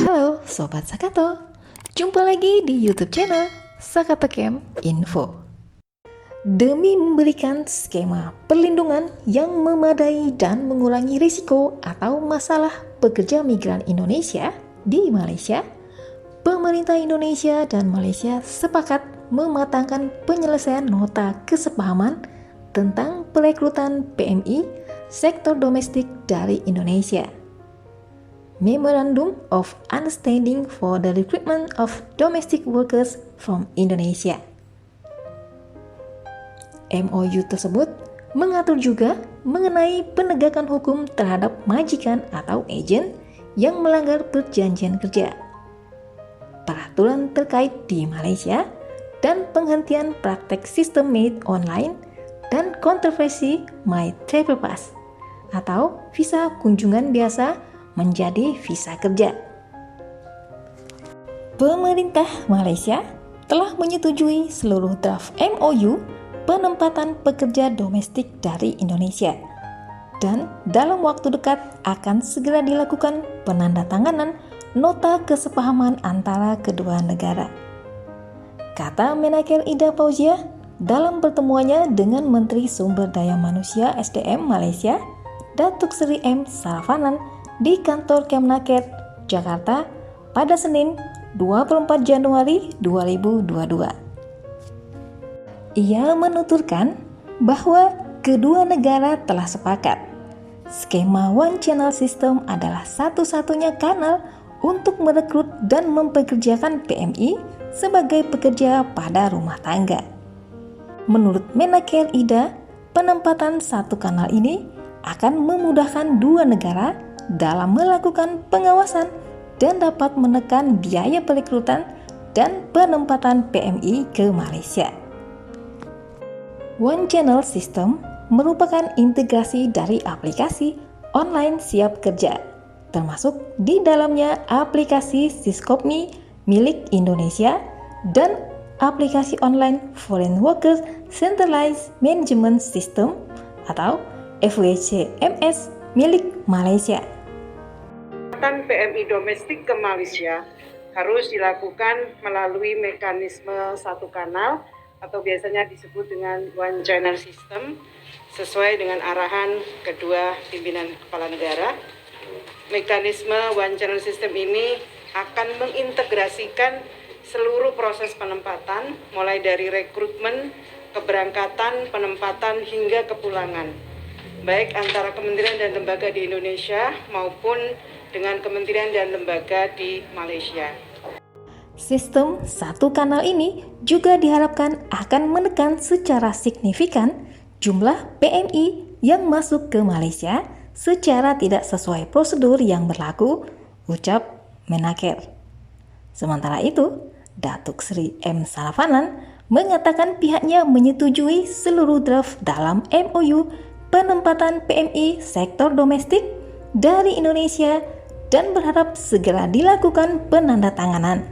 Halo Sobat Sakato, jumpa lagi di YouTube channel Sakato Camp Info. Demi memberikan skema perlindungan yang memadai dan mengurangi risiko atau masalah pekerja migran Indonesia di Malaysia, pemerintah Indonesia dan Malaysia sepakat mematangkan penyelesaian nota kesepahaman tentang perekrutan PMI sektor domestik dari Indonesia. Memorandum of Understanding for the Recruitment of Domestic Workers from Indonesia. MOU tersebut mengatur juga mengenai penegakan hukum terhadap majikan atau agen yang melanggar perjanjian kerja, peraturan terkait di Malaysia, dan penghentian praktek sistem made online dan kontroversi My Travel Pass atau visa kunjungan biasa menjadi visa kerja. Pemerintah Malaysia telah menyetujui seluruh draft MOU penempatan pekerja domestik dari Indonesia, dan dalam waktu dekat akan segera dilakukan penandatanganan nota kesepahaman antara kedua negara, kata Menaker Ida Fauzia dalam pertemuannya dengan Menteri Sumber Daya Manusia SDM Malaysia, Datuk Seri M. Saravanan di kantor Kemenaker, Jakarta pada Senin 24 Januari 2022. Ia menuturkan bahwa kedua negara telah sepakat skema One Channel System adalah satu-satunya kanal untuk merekrut dan mempekerjakan PMI sebagai pekerja pada rumah tangga. Menurut Menaker Ida, penempatan satu kanal ini akan memudahkan dua negara dalam melakukan pengawasan dan dapat menekan biaya perekrutan dan penempatan PMI ke Malaysia. One Channel System merupakan integrasi dari aplikasi online siap kerja, termasuk di dalamnya aplikasi Syscopme milik Indonesia dan aplikasi online Foreign Workers Centralized Management System atau FWCMS milik Malaysia. PMI domestik ke Malaysia harus dilakukan melalui mekanisme satu kanal atau biasanya disebut dengan One Channel System sesuai dengan arahan kedua pimpinan kepala negara. Mekanisme One Channel System ini akan mengintegrasikan seluruh proses penempatan mulai dari rekrutmen, keberangkatan, penempatan hingga kepulangan, baik antara kementerian dan lembaga di Indonesia maupun dengan kementerian dan lembaga di Malaysia. Sistem satu kanal ini juga diharapkan akan menekan secara signifikan jumlah PMI yang masuk ke Malaysia secara tidak sesuai prosedur yang berlaku, ucap Menaker. Sementara itu, Datuk Seri M. Saravanan mengatakan pihaknya menyetujui seluruh draft dalam MOU penempatan PMI sektor domestik dari Indonesia dan berharap segera dilakukan penandatanganan.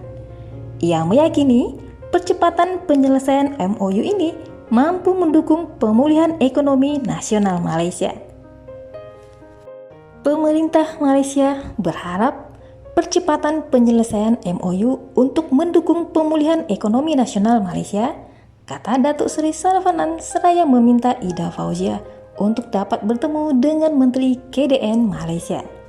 Ia meyakini percepatan penyelesaian MOU ini mampu mendukung pemulihan ekonomi nasional Malaysia. Pemerintah Malaysia berharap percepatan penyelesaian MOU untuk mendukung pemulihan ekonomi nasional Malaysia, kata Datuk Seri Saravanan seraya meminta Ida Fauzia untuk dapat bertemu dengan Menteri KDN Malaysia.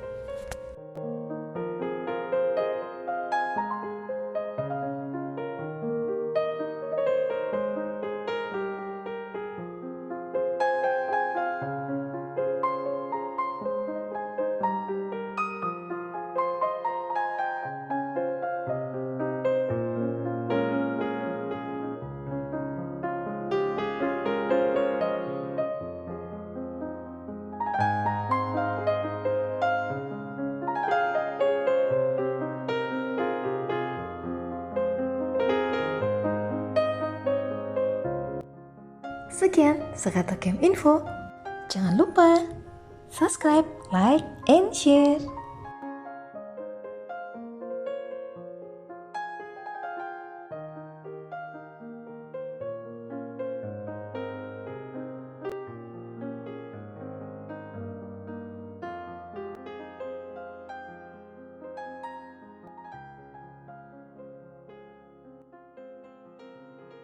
Sekian Sekata Kem Info. Jangan lupa subscribe, like, and share.